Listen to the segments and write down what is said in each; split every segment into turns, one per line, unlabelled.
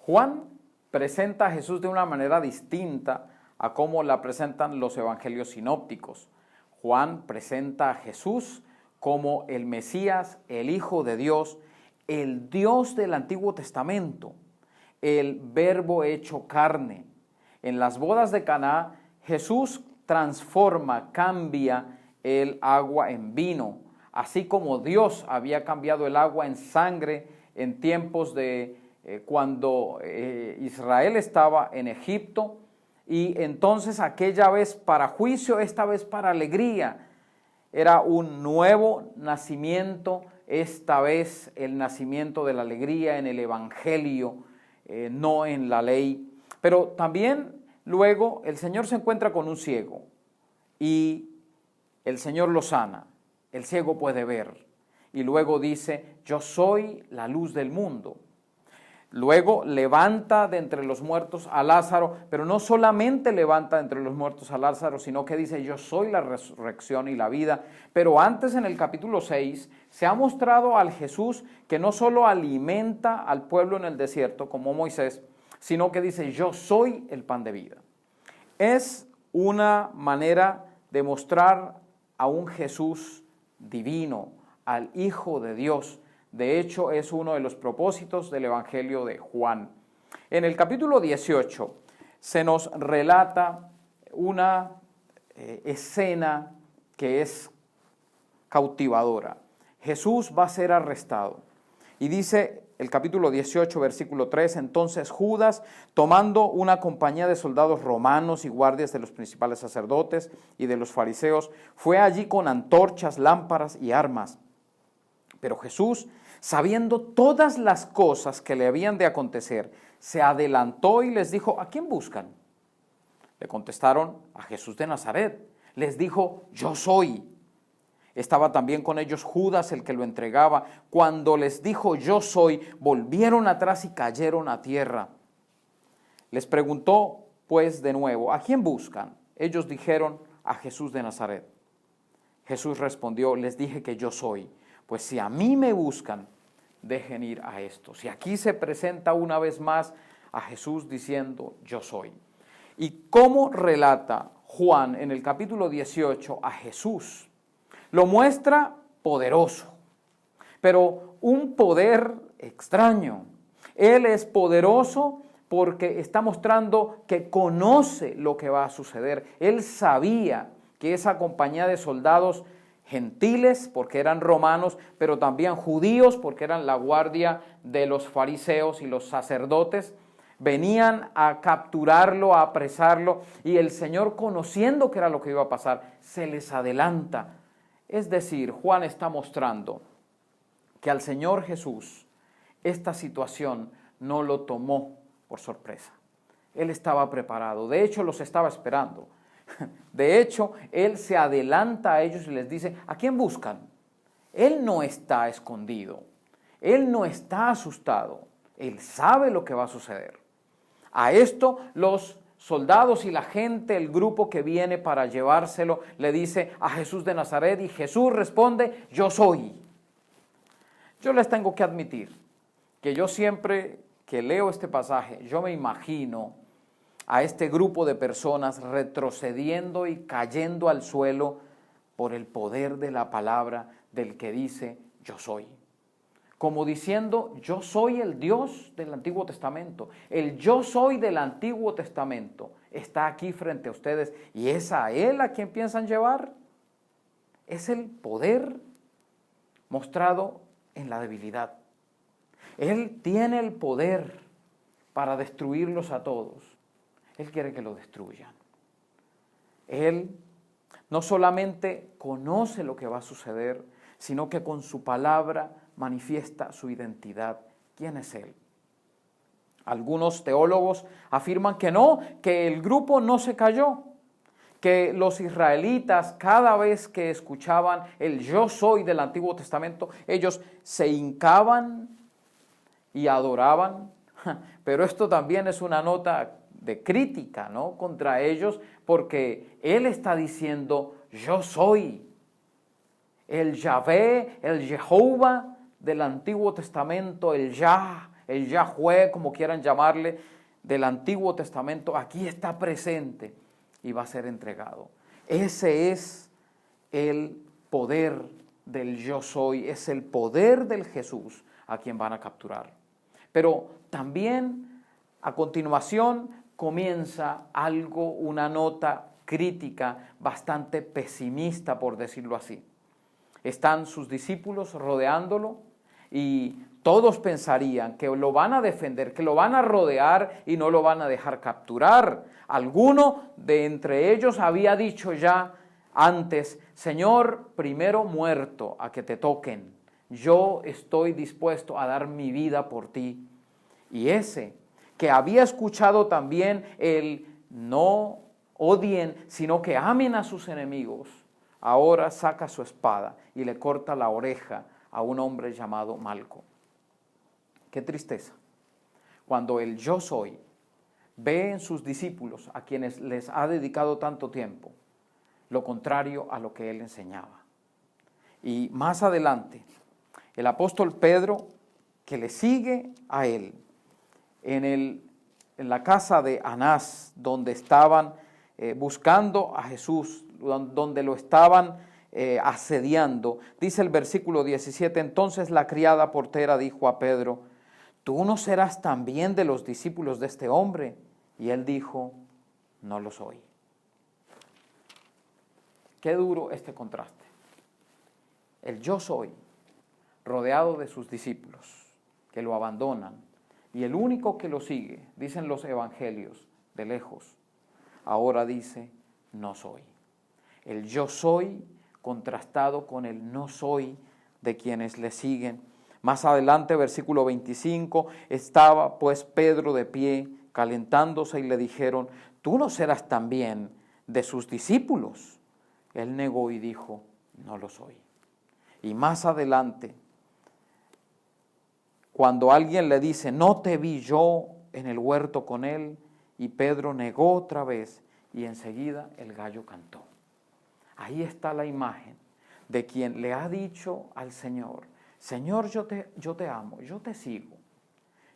Juan presenta a Jesús de una manera distinta a cómo la presentan los evangelios sinópticos. Juan presenta a Jesús como el Mesías, el Hijo de Dios, el Dios del Antiguo Testamento, el Verbo hecho carne. En las bodas de Caná, Jesús transforma, cambia el agua en vino, así como Dios había cambiado el agua en sangre en tiempos de cuando Israel estaba en Egipto, y entonces aquella vez para juicio, esta vez para alegría. Era un nuevo nacimiento, esta vez el nacimiento de la alegría en el Evangelio, no en la ley. Pero también luego el Señor se encuentra con un ciego y el Señor lo sana. El ciego puede ver y luego dice: yo soy la luz del mundo. Luego levanta de entre los muertos a Lázaro, pero no solamente levanta de entre los muertos a Lázaro, sino que dice: yo soy la resurrección y la vida. Pero antes, en el capítulo 6, se ha mostrado al Jesús que no solo alimenta al pueblo en el desierto, como Moisés, sino que dice: yo soy el pan de vida. Es una manera de mostrar a un Jesús divino, al Hijo de Dios. De hecho, es uno de los propósitos del Evangelio de Juan. En el capítulo 18 se nos relata una escena que es cautivadora. Jesús va a ser arrestado. Y dice el capítulo 18, versículo 3, entonces Judas, tomando una compañía de soldados romanos y guardias de los principales sacerdotes y de los fariseos, fue allí con antorchas, lámparas y armas. Pero Jesús, sabiendo todas las cosas que le habían de acontecer, se adelantó y les dijo: ¿a quién buscan? Le contestaron: a Jesús de Nazaret. Les dijo: yo soy. Estaba también con ellos Judas, el que lo entregaba. Cuando les dijo: yo soy, volvieron atrás y cayeron a tierra. Les preguntó pues de nuevo: ¿a quién buscan? Ellos dijeron: a Jesús de Nazaret. Jesús respondió: les dije que yo soy. Pues si a mí me buscan, dejen ir a estos. Y aquí se presenta una vez más a Jesús diciendo: yo soy. ¿Y cómo relata Juan en el capítulo 18 a Jesús? Lo muestra poderoso, pero un poder extraño. Él es poderoso porque está mostrando que conoce lo que va a suceder. Él sabía que esa compañía de soldados gentiles, porque eran romanos, pero también judíos, porque eran la guardia de los fariseos y los sacerdotes, venían a capturarlo, a apresarlo, y el Señor, conociendo que era lo que iba a pasar, se les adelanta. Es decir, Juan está mostrando que al Señor Jesús esta situación no lo tomó por sorpresa. Él estaba preparado, de hecho los estaba esperando. De hecho, Él se adelanta a ellos y les dice: ¿a quién buscan? Él no está escondido, Él no está asustado, Él sabe lo que va a suceder. A esto los soldados y la gente, el grupo que viene para llevárselo, le dice: a Jesús de Nazaret, y Jesús responde: yo soy. Yo les tengo que admitir que yo siempre que leo este pasaje, yo me imagino a este grupo de personas retrocediendo y cayendo al suelo por el poder de la palabra del que dice: yo soy. Como diciendo: yo soy el Dios del Antiguo Testamento. El yo soy del Antiguo Testamento está aquí frente a ustedes, y es a Él a quien piensan llevar. Es el poder mostrado en la debilidad. Él tiene el poder para destruirlos a todos. Él quiere que lo destruyan. Él no solamente conoce lo que va a suceder, sino que con su palabra manifiesta su identidad. ¿Quién es Él? Algunos teólogos afirman que no, que el grupo no se cayó, que los israelitas, cada vez que escuchaban el yo soy del Antiguo Testamento, ellos se hincaban y adoraban. Pero esto también es una nota de crítica, ¿no?, contra ellos, porque Él está diciendo: yo soy. El Yahvé, el Jehová del Antiguo Testamento, el Yah, el Yahweh, como quieran llamarle, del Antiguo Testamento, aquí está presente y va a ser entregado. Ese es el poder del yo soy, es el poder del Jesús a quien van a capturar. Pero también a continuación comienza algo, una nota crítica bastante pesimista, por decirlo así. Están sus discípulos rodeándolo y todos pensarían que lo van a defender, que lo van a rodear y no lo van a dejar capturar. Alguno de entre ellos había dicho ya antes: Señor, primero muerto a que te toquen. Yo estoy dispuesto a dar mi vida por ti. Y ese que había escuchado también el no odien, sino que amen a sus enemigos, ahora saca su espada y le corta la oreja a un hombre llamado Malco. Qué tristeza cuando el yo soy ve en sus discípulos, a quienes les ha dedicado tanto tiempo, lo contrario a lo que él enseñaba. Y más adelante, el apóstol Pedro, que le sigue a él, en la casa de Anás, donde estaban buscando a Jesús, donde lo estaban asediando, dice el versículo 17, entonces la criada portera dijo a Pedro: ¿tú no serás también de los discípulos de este hombre? Y él dijo: no lo soy. Qué duro este contraste. El yo soy, rodeado de sus discípulos, que lo abandonan, y el único que lo sigue, dicen los evangelios, de lejos, ahora dice: no soy. El yo soy contrastado con el no soy de quienes le siguen. Más adelante, versículo 25, estaba pues Pedro de pie, calentándose, y le dijeron: ¿tú no serás también de sus discípulos? Él negó y dijo: no lo soy. Y más adelante, cuando alguien le dice: no te vi yo en el huerto con él, y Pedro negó otra vez, y enseguida el gallo cantó. Ahí está la imagen de quien le ha dicho al Señor: Señor, yo te amo, yo te sigo,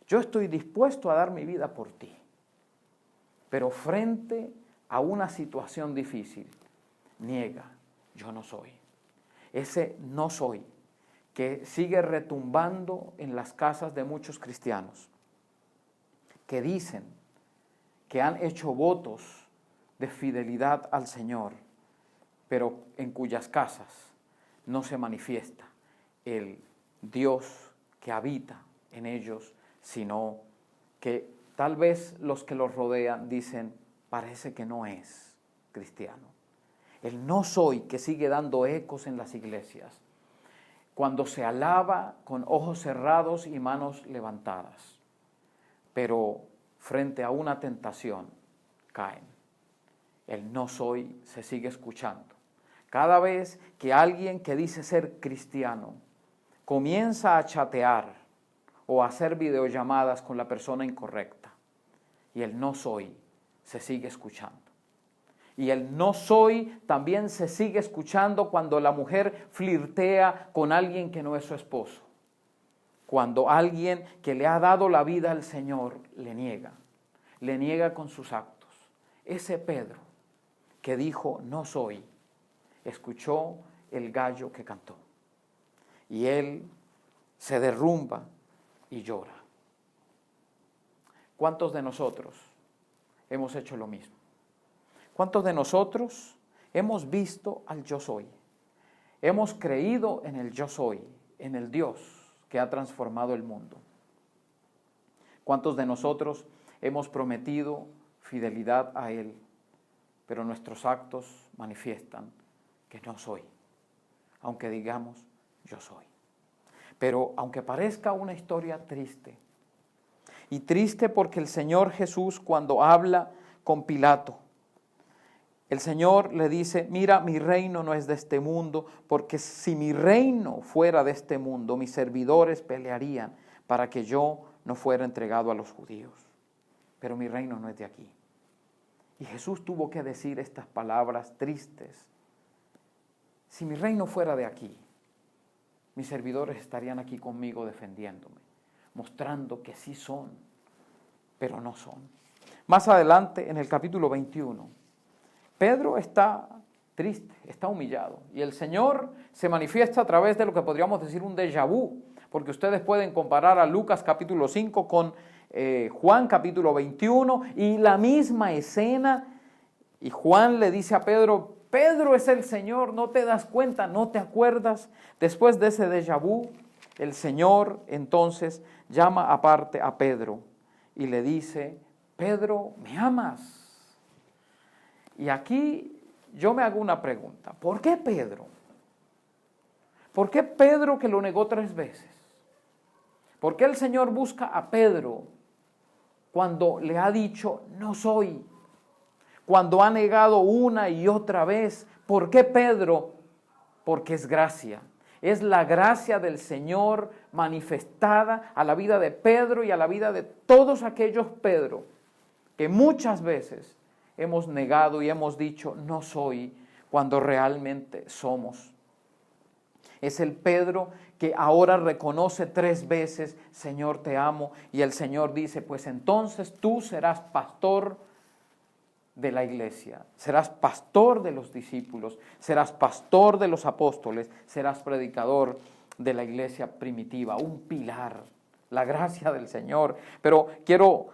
yo estoy dispuesto a dar mi vida por ti. Pero frente a una situación difícil, niega: yo no soy. Ese no soy que sigue retumbando en las casas de muchos cristianos, que dicen que han hecho votos de fidelidad al Señor, pero en cuyas casas no se manifiesta el Dios que habita en ellos, sino que tal vez los que los rodean dicen: parece que no es cristiano. El no soy que sigue dando ecos en las iglesias, cuando se alaba con ojos cerrados y manos levantadas, pero frente a una tentación caen. El no soy se sigue escuchando. Cada vez que alguien que dice ser cristiano comienza a chatear o a hacer videollamadas con la persona incorrecta, y el no soy se sigue escuchando. Y el no soy también se sigue escuchando cuando la mujer flirtea con alguien que no es su esposo. Cuando alguien que le ha dado la vida al Señor le niega con sus actos. Ese Pedro que dijo: no soy, escuchó el gallo que cantó. Y él se derrumba y llora. ¿Cuántos de nosotros hemos hecho lo mismo? ¿Cuántos de nosotros hemos visto al yo soy? Hemos creído en el yo soy, en el Dios que ha transformado el mundo. ¿Cuántos de nosotros hemos prometido fidelidad a Él, pero nuestros actos manifiestan que no soy, aunque digamos yo soy? Pero aunque parezca una historia triste, y triste porque el Señor Jesús, cuando habla con Pilato, el Señor le dice: mira, mi reino no es de este mundo, porque si mi reino fuera de este mundo, mis servidores pelearían para que yo no fuera entregado a los judíos. Pero mi reino no es de aquí. Y Jesús tuvo que decir estas palabras tristes: si mi reino fuera de aquí, mis servidores estarían aquí conmigo defendiéndome, mostrando que sí son, pero no son. Más adelante, en el capítulo 21, Pedro está triste, está humillado, y el Señor se manifiesta a través de lo que podríamos decir un déjà vu, porque ustedes pueden comparar a Lucas capítulo 5 con Juan capítulo 21, y la misma escena, y Juan le dice a Pedro, Pedro es el Señor, ¿no te das cuenta, no te acuerdas? Después de ese déjà vu, el Señor entonces llama aparte a Pedro y le dice, Pedro, ¿me amas? Y aquí yo me hago una pregunta, ¿por qué Pedro? ¿Por qué Pedro que lo negó 3 veces? ¿Por qué el Señor busca a Pedro cuando le ha dicho, no soy? Cuando ha negado una y otra vez. ¿Por qué Pedro? Porque es gracia. Es la gracia del Señor manifestada a la vida de Pedro y a la vida de todos aquellos Pedro que muchas veces hemos negado y hemos dicho no soy cuando realmente somos. Es el Pedro que ahora reconoce 3 veces, Señor te amo, y el Señor dice, pues entonces tú serás pastor de la iglesia, serás pastor de los discípulos, serás pastor de los apóstoles, serás predicador de la iglesia primitiva, un pilar, la gracia del Señor. Pero quiero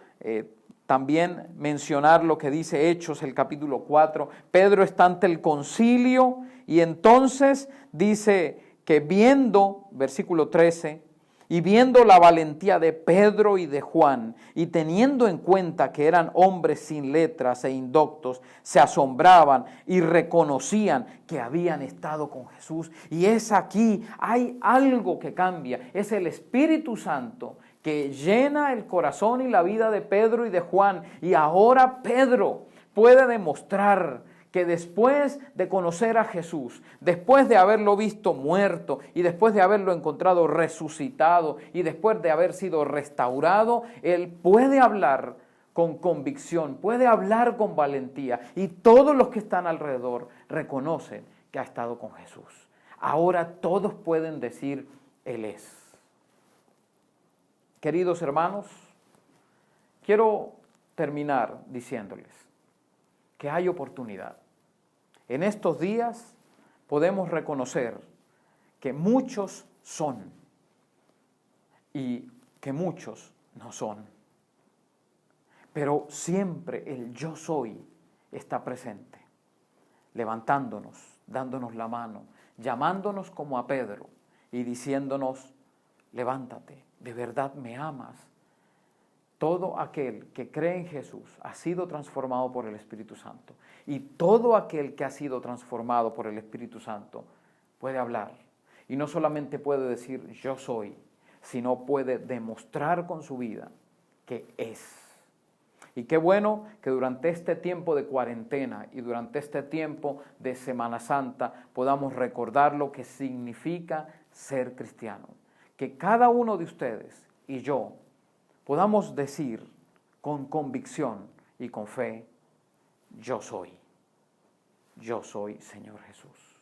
también mencionar lo que dice Hechos, el capítulo 4. Pedro está ante el concilio y entonces dice que viendo, versículo 13, y viendo la valentía de Pedro y de Juan, y teniendo en cuenta que eran hombres sin letras e indoctos, se asombraban y reconocían que habían estado con Jesús. Y es aquí, hay algo que cambia, es el Espíritu Santo que llena el corazón y la vida de Pedro y de Juan. Y ahora Pedro puede demostrar que después de conocer a Jesús, después de haberlo visto muerto y después de haberlo encontrado resucitado y después de haber sido restaurado, él puede hablar con convicción, puede hablar con valentía y todos los que están alrededor reconocen que ha estado con Jesús. Ahora todos pueden decir, Él es. Queridos hermanos, quiero terminar diciéndoles que hay oportunidad. En estos días podemos reconocer que muchos son y que muchos no son. Pero siempre el yo soy está presente, levantándonos, dándonos la mano, llamándonos como a Pedro y diciéndonos, levántate, de verdad me amas. Todo aquel que cree en Jesús ha sido transformado por el Espíritu Santo. Y todo aquel que ha sido transformado por el Espíritu Santo puede hablar. Y no solamente puede decir yo soy, sino puede demostrar con su vida que es. Y qué bueno que durante este tiempo de cuarentena y durante este tiempo de Semana Santa podamos recordar lo que significa ser cristiano. Que cada uno de ustedes y yo podamos decir con convicción y con fe, yo soy Señor Jesús.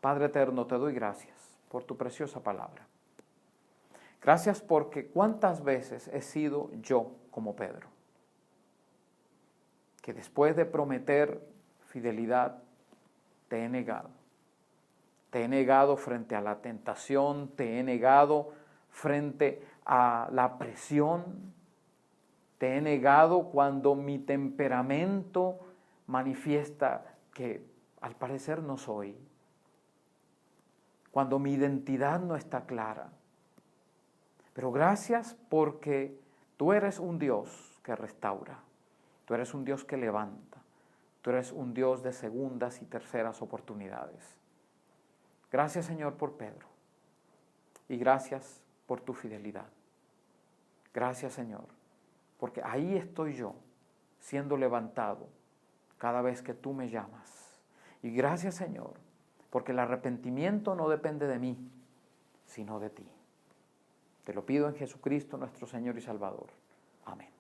Padre eterno, te doy gracias por tu preciosa palabra. Gracias porque cuántas veces he sido yo como Pedro, que después de prometer fidelidad te he negado. Te he negado frente a la tentación, te he negado frente a la presión, te he negado cuando mi temperamento manifiesta que al parecer no soy, cuando mi identidad no está clara. Pero gracias porque tú eres un Dios que restaura, tú eres un Dios que levanta, tú eres un Dios de segundas y terceras oportunidades. Gracias, Señor, por Pedro y gracias por tu fidelidad. Gracias, Señor, porque ahí estoy yo, siendo levantado cada vez que tú me llamas. Y gracias, Señor, porque el arrepentimiento no depende de mí, sino de ti. Te lo pido en Jesucristo, nuestro Señor y Salvador. Amén.